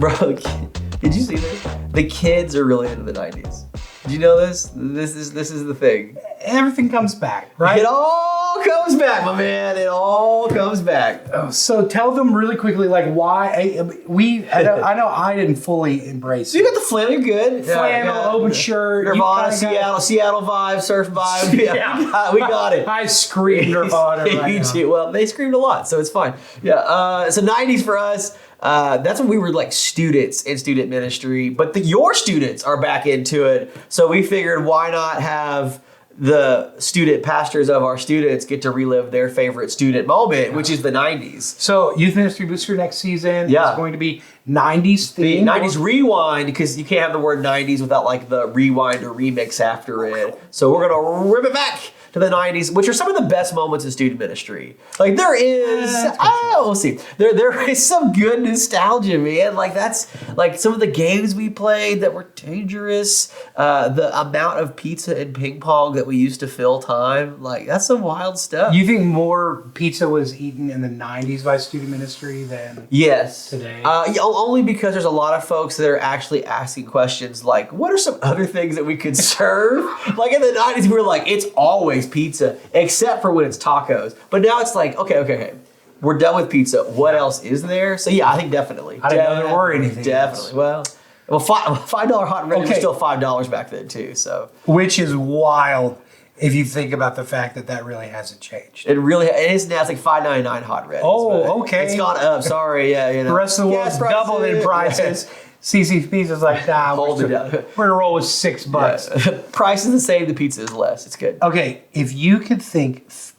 Bro, did you see this? The kids are really into the 90s. Did you know this? This is the thing. Everything comes back, right? It all comes back, my man. It all comes back. So tell them really quickly, like why I know I didn't fully embrace So you got the flannel, good. flannel, open shirt, Nirvana, Seattle vibe, surf vibe. Yeah, we got it. I screamed Nirvana right You now. too. Well, they screamed a lot, so it's fine. Yeah. So 90s for us. That's when we were like students in student ministry, but your students are back into it. So we figured, why not have the student pastors of our students get to relive their favorite student moment, which is the 90s. So Youth Ministry Booster next season is going to be 90s The themed. 90s rewind, because you can't have the word 90s without like the rewind or remix after it. So we're going to rip it back to the 90s, which are some of the best moments in student ministry. Like there is, we'll see. There is some good nostalgia, man. Like that's like some of the games we played that were dangerous. The amount of pizza and ping pong that we used to fill time. Like that's some wild stuff. You think more pizza was eaten in the 90s by student ministry than today? Only because there's a lot of folks that are actually asking questions like, what are some other things that we could serve? Like in the 90s, we were like, it's always pizza, except for when it's tacos. But now it's like, okay. We're done with pizza. What else is there? So yeah, I think definitely. I didn't know there were anything Definitely. else. Well, $5 hot and ready was still $5 back then too. So which is wild if you think about the fact that really hasn't changed. it is now. It's like $5.99 hot and ready. Oh, okay. It's gone up. Sorry, yeah. You know. The rest of the world's doubled in prices. CCP's is like, nah, Hold it down. we're gonna roll with $6. Yeah. Price is the same. The pizza is less. It's good. Okay, if you could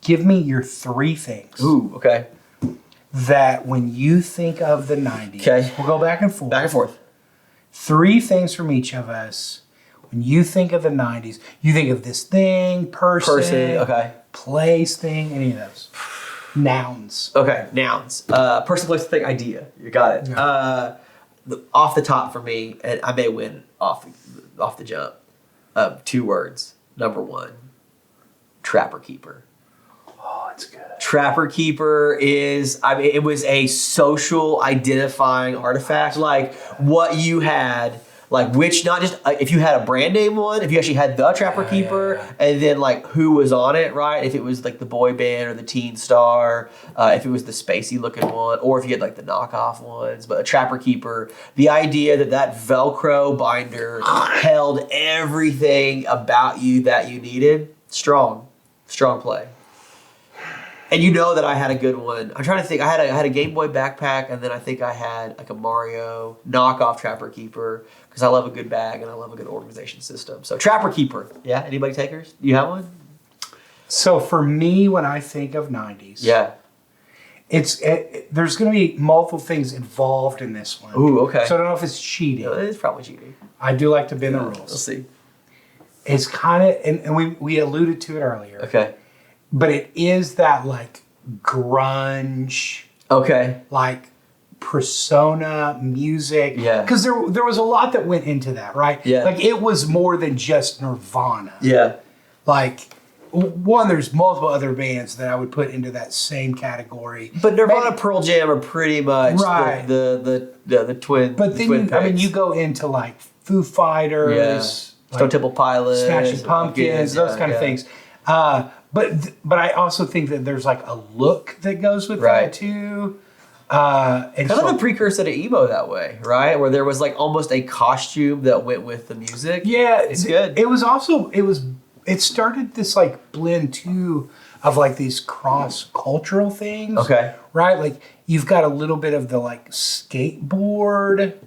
give me your 3 things. Ooh, okay. That when you think of the 90s, we'll go back and forth. Back and forth. 3 things from each of us. When you think of the 90s, you think of this thing, person, place, thing, any of those. Nouns. Okay, nouns. Person, place, thing, idea. You got it. Yeah. Off the top for me, and I may win off the jump. 2 words. Number 1, Trapper Keeper. Oh, it's good. Trapper Keeper is, it was a social identifying artifact. Like what you had, like which, not just if you had a brand name one, if you actually had the Trapper Keeper, and then like who was on it, right? If it was like the boy band or the teen star, if it was the spacey looking one, or if you had like the knockoff ones. But a Trapper Keeper, the idea that Velcro binder held everything about you that you needed, strong play. And you know that I had a good one. I'm trying to think. I had a Game Boy backpack, and then I think I had like a Mario knockoff Trapper Keeper, because I love a good bag and I love a good organization system. So Trapper Keeper. Yeah. Anybody takers? Do you have one? So for me, when I think of 90s, there's going to be multiple things involved in this one. Ooh, okay. So I don't know if it's cheating. No, it's probably cheating. I do like to bend the rules. We'll see. It's kind of, and we alluded to it earlier. Okay. But it is that like grunge. Okay. Like persona music. Yeah. Because there was a lot that went into that, right? Yeah. Like it was more than just Nirvana. Yeah. Like there's multiple other bands that I would put into that same category. But Nirvana, Pearl Jam are pretty much the twin. But then you go into like Foo Fighters, Stone Temple Pilots, Smashing Pumpkins, those kind of things. But I also think that there's like a look that goes with that too. And kind of a precursor to emo that way, right? Where there was like almost a costume that went with the music. Yeah, it's good. It started this like blend too of like these cross-cultural things. Okay. Right? Like you've got a little bit of the like skateboard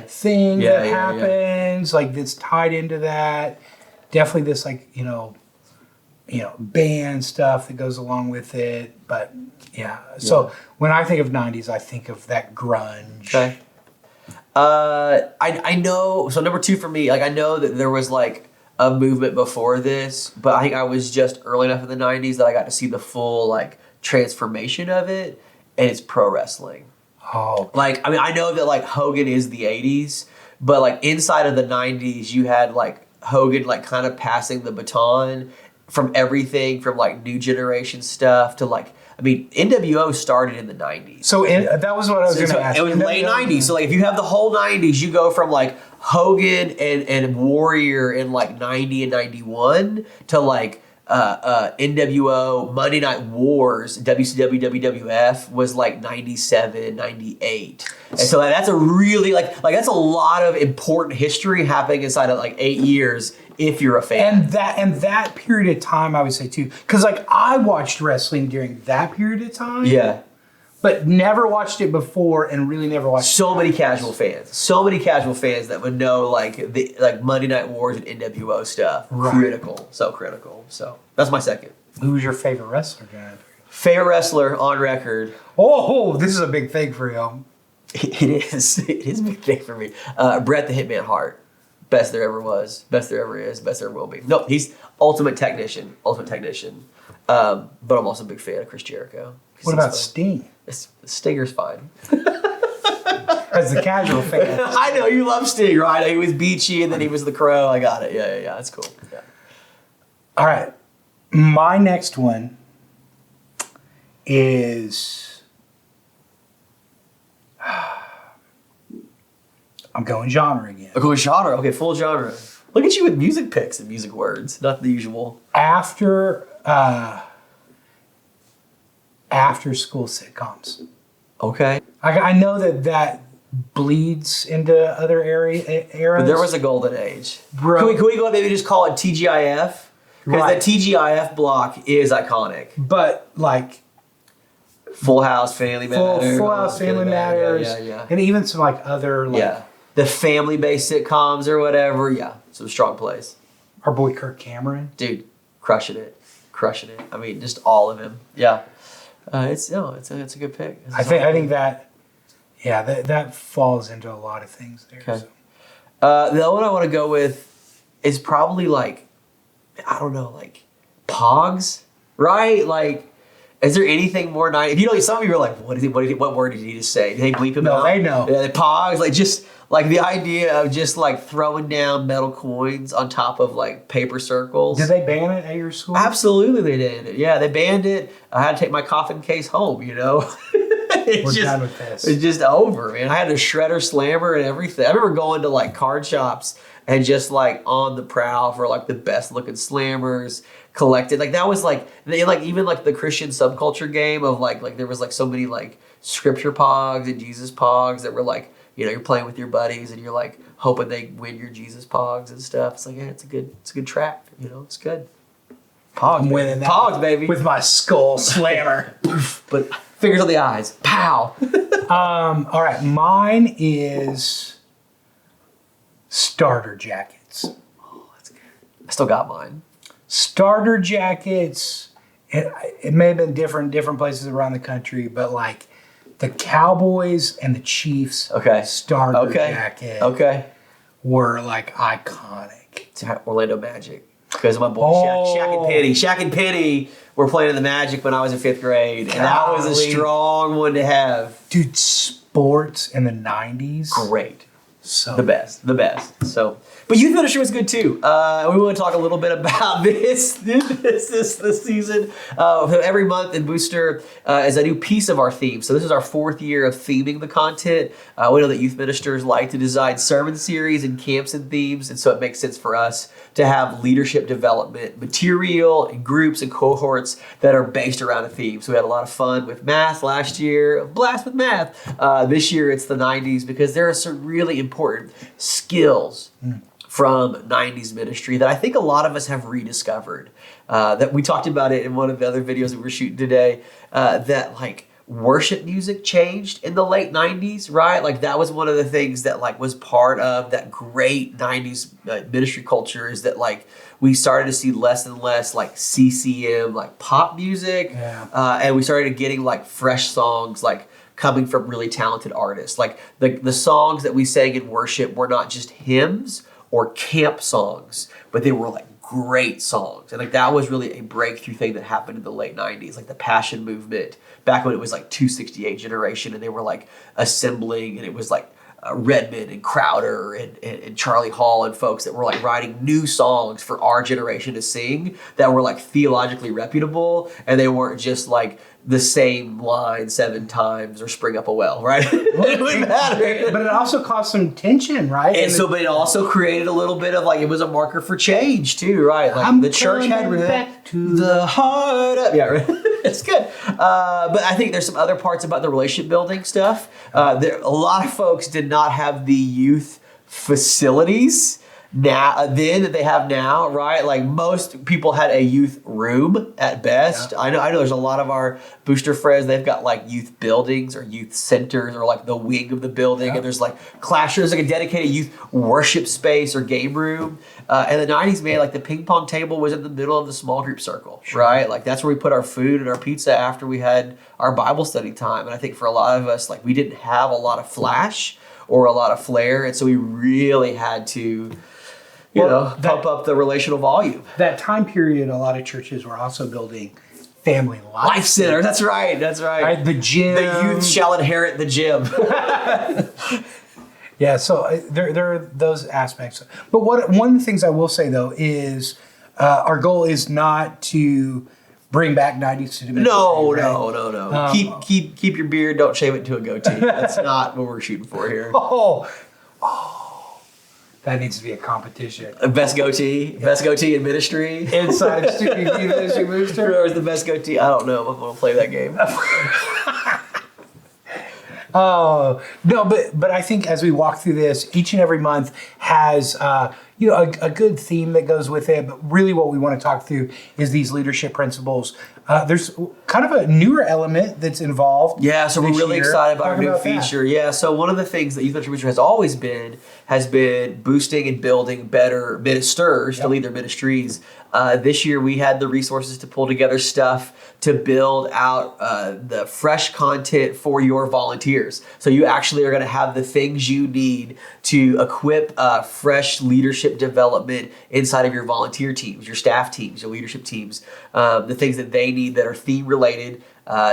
thing that happens, like that's tied into that. Definitely this like, band stuff that goes along with it. But so when I think of 90s, I think of that grunge. Okay. I know, so number 2 for me, like I know that there was like a movement before this, but I think I was just early enough in the 90s that I got to see the full like transformation of it, and it's pro wrestling. Oh. Like, I know that like Hogan is the 80s, but like inside of the 90s, you had like Hogan like kind of passing the baton from everything from like new generation stuff to like I mean, NWO started in the 90s. So that was what I was going to ask. It was late 90s. So like if you have the whole 90s, you go from like Hogan and Warrior in like 90 and 91 to like NWO, Monday Night Wars, WCW, WWF was like 97, 98. And so that's a really like that's a lot of important history happening inside of like 8 years if you're a fan. And that period of time, I would say too, because like I watched wrestling during that period of time. Yeah. But never watched it before, and really never watched. So many casual fans that would know like Monday Night Wars and NWO stuff. Right. Critical, so critical. So that's my second. Who was your favorite wrestler, guy? Favorite wrestler on record. Oh, this is a big thing for you. It is. It is a big thing for me. Bret the Hitman Hart. Best there ever was. Best there ever is. Best there ever will be. No, he's ultimate technician. Ultimate technician. But I'm also a big fan of Chris Jericho. What about Sting? Stinger's fine. As the casual fan. I know, you love Sting, right? He was Beachy and then he was the Crow. I got it. Yeah. That's cool. Yeah. All right. My next one is... I'm going genre again. Going genre. Okay, full genre. Look at you with music picks and music words. Not the usual. After school sitcoms. Okay. I know that bleeds into other eras. But there was a golden age. Bro. Can we go maybe just call it TGIF? Because Right. the TGIF block is iconic. But like Full House, Family Matters. Full House, Family Matters. Yeah. And even some like other like Yeah. The family-based sitcoms or whatever. Yeah. Some strong plays. our boy Kirk Cameron. Dude, crushing it. I mean, just all of him. Yeah. It's a good pick. I think that that falls into a lot of things there. Okay. So. The other one I want to go with is probably like, I don't know, like Pogs, right? Like, is there anything more nice? If you know, some of you are like, what word did he just say? Did they bleep him out? No, they know. Yeah, the Pogs, like just like the idea of just like throwing down metal coins on top of like paper circles. Did they ban it at your school? Absolutely, they did. Yeah, they banned it. I had to take my coffin case home. You know. We're done with this. It's just over, man. I had a shredder slammer and everything. I remember going to like card shops and just like on the prowl for like the best looking slammers collected. Like that was like even like the Christian subculture game of like there was like so many like scripture pogs and Jesus pogs that were like, you know, you're playing with your buddies and you're like hoping they win your Jesus pogs and stuff. It's like, yeah, it's a good track. You know, it's good. Pogs, I'm winning that Pogs, baby. with my skull slammer. But fingers on the eyes. Pow. All right, mine is starter jackets. Oh, that's good. I still got mine. Starter jackets. It may have been different places around the country, but like the Cowboys and the Chiefs starter jacket were like iconic. It's Orlando Magic. Because of my boy Shaq and Penny. Shaq and Penny were playing in the Magic when I was in 5th grade. And that was a strong one to have. Dude, sports in the 90s. Great. So the best. So, but Youth Ministry was good too. We want to talk a little bit about this season. Every month in Booster is a new piece of our theme. So this is our 4th year of theming the content. We know that youth ministers like to design sermon series and camps and themes, and so it makes sense for us to have leadership development material and groups and cohorts that are based around a theme. So we had a lot of fun with math last year, a blast with math. This year it's the 90s because there are some really important skills from 90s ministry that I think a lot of us have rediscovered. That we talked about it in one of the other videos that we're shooting today, that like worship music changed in the late 90s, right? Like that was one of the things that like was part of that great 90s ministry culture, is that like we started to see less and less like CCM, like pop music. And we started getting like fresh songs, like coming from really talented artists. Like the songs that we sang in worship were not just hymns or camp songs, but they were like great songs. And like that was really a breakthrough thing that happened in the late 90s, like the Passion movement, back when it was like 268 generation and they were like assembling, and it was like Redmond and Crowder and Charlie Hall and folks that were like writing new songs for our generation to sing that were like theologically reputable, and they weren't just like the same line 7 times or spring up a well, right? It wouldn't matter. But it also caused some tension, right? And so, but it also created a little bit of like, it was a marker for change too, right? Like the church had back to the heart up. Yeah, right. It's good. But I think there's some other parts about the relationship building stuff. A lot of folks did not have the youth facilities then that they have now, right? Like most people had a youth room at best. Yeah. I know there's a lot of our booster friends, they've got like youth buildings or youth centers or like the wing of the building. And there's like classrooms, like a dedicated youth worship space or game room. In the 90s, man, like the ping pong table was in the middle of the small group circle, right? Like that's where we put our food and our pizza after we had our Bible study time. And I think for a lot of us, like we didn't have a lot of flash or a lot of flair. And so we really had to, pump up the relational volume. That time period, a lot of churches were also building family life centers. That's right. Right? The gym. The youth shall inherit the gym. Yeah, so there are those aspects. But one of the things I will say, though, is our goal is not to bring back 90s to ministry. No. Keep your beard. Don't shave it to a goatee. That's not what we're shooting for here. Oh. That needs to be a competition. Best goatee in ministry. Inside of Stupid Ministry Booster. Whoever's the best goatee? I don't know. I'm going to play that game. Oh, no, but I think as we walk through this, each and every month has a good theme that goes with it. But really what we want to talk through is these leadership principles. There's kind of a newer element that's involved. Yeah, so we're really excited about our new feature. Yeah, so one of the things that Youth Ministry Booster has always been boosting and building better ministers to lead their ministries. This year we had the resources to pull together stuff to build out the fresh content for your volunteers. So you actually are going to have the things you need to equip fresh leadership development inside of your volunteer teams, your staff teams, your leadership teams, the things that they need that are theme related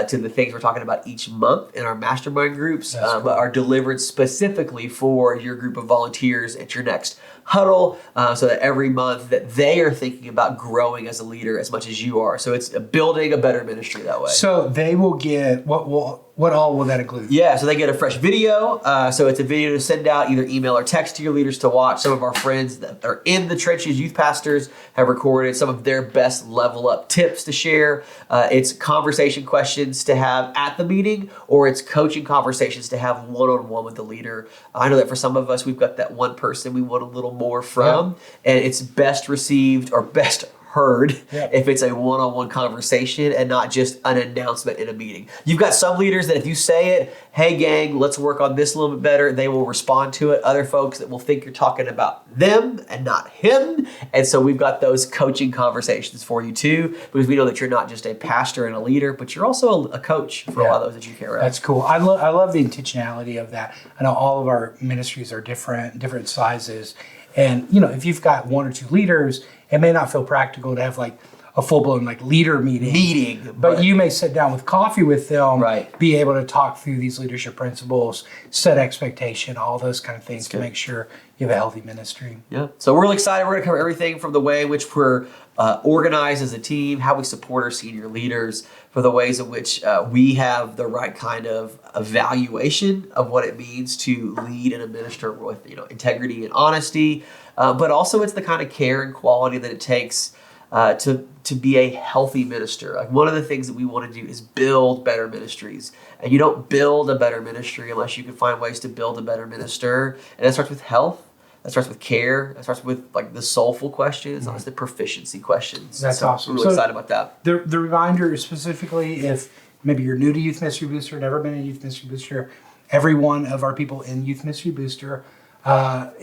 to the things we're talking about each month in our mastermind groups, but are delivered specifically for your group of volunteers at your next huddle, so that every month that they are thinking about growing as a leader as much as you are. So it's building a better ministry that way. So they will get, what all will that include? Yeah, so they get a fresh video. So it's a video to send out, either email or text to your leaders to watch. Some of our friends that are in the trenches, youth pastors, have recorded some of their best level up tips to share. It's conversation questions to have at the meeting, or it's coaching conversations to have one-on-one with the leader. I know that for some of us, we've got that one person we want a little more from, and it's best received or best heard if it's a one-on-one conversation and not just an announcement in a meeting. You've got some leaders that if you say it, hey gang, let's work on this a little bit better, they will respond to it. Other folks that will think you're talking about them and not him. And so we've got those coaching conversations for you too, because we know that you're not just a pastor and a leader, but you're also a coach for a lot of those that you care about. That's cool. I love the intentionality of that. I know all of our ministries are different sizes. And, if you've got one or two leaders, it may not feel practical to have like a full-blown like leader meeting. But you may sit down with coffee with them, be able to talk through these leadership principles, set expectation, all those kind of things to make sure you have a healthy ministry. Yeah. So we're really excited. We're going to cover everything from the way in which we're organized as a team, how we support our senior leaders, for the ways in which we have the right kind of evaluation of what it means to lead and administer with integrity and honesty, but also it's the kind of care and quality that it takes to be a healthy minister. Like one of the things that we want to do is build better ministries, and you don't build a better ministry unless you can find ways to build a better minister, and that starts with health. That starts with care. That starts with like the soulful questions, not just the proficiency questions. That's awesome. We're really excited about that. The reminder specifically, if maybe you're new to Youth Ministry Booster, never been in Youth Ministry Booster, every one of our people in Youth Ministry Booster are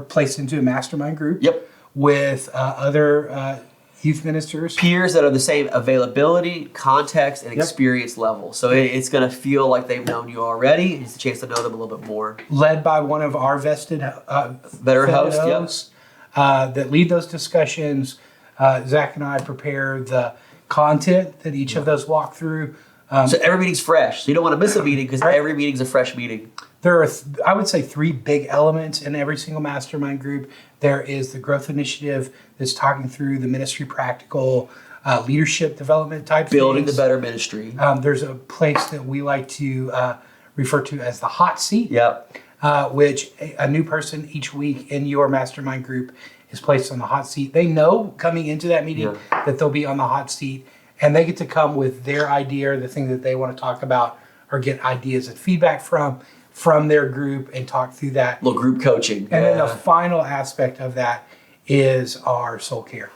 placed into a mastermind group with other youth ministers. Peers that are the same availability, context, and experience level. So it's going to feel like they've known you already. It's a chance to know them a little bit more. Led by one of our vested hosts that lead those discussions. Zach and I prepare the content that each of those walk through. So every meeting's fresh. So you don't want to miss a meeting because every meeting's a fresh meeting. There are, I would say, 3 big elements in every single mastermind group. There is the growth initiative that's talking through the ministry practical leadership development type Building things. the better ministry. There's a place that we like to refer to as the hot seat, Yep. Which a new person each week in your mastermind group is placed on the hot seat. They know coming into that meeting that they'll be on the hot seat, and they get to come with their idea, or the thing that they want to talk about, or get ideas and feedback from their group and talk through that. Little group coaching. And then the final aspect of that is our soul care.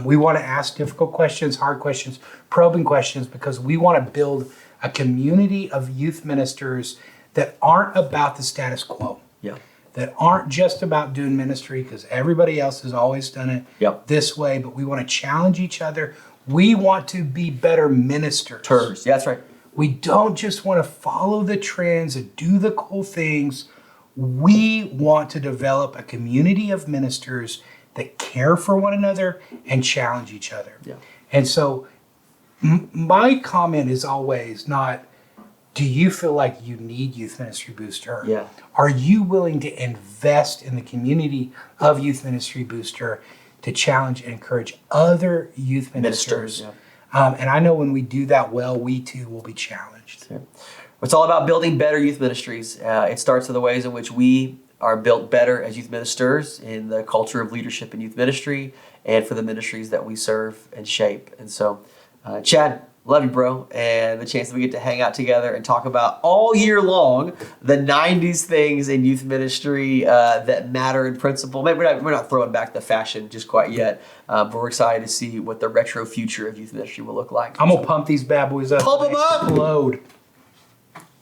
We want to ask difficult questions, hard questions, probing questions, because we want to build a community of youth ministers that aren't about the status quo. Yeah. That aren't just about doing ministry because everybody else has always done it this way, but we want to challenge each other. We want to be better ministers. Yeah, that's right. We don't just want to follow the trends and do the cool things. We want to develop a community of ministers that care for one another and challenge each other. Yeah. And so my comment is always not, do you feel like you need Youth Ministry Booster? Yeah. Are you willing to invest in the community of Youth Ministry Booster to challenge and encourage other youth ministers? And I know when we do that well, we too will be challenged. It's all about building better youth ministries. It starts with the ways in which we are built better as youth ministers in the culture of leadership in youth ministry and for the ministries that we serve and shape. And so, Chad, love you, bro. And the chance that we get to hang out together and talk about all year long the 90s things in youth ministry that matter in principle. Maybe we're not throwing back the fashion just quite yet, but we're excited to see what the retro future of youth ministry will look like. I'm going to pump these bad boys up. Pump them up! Explode.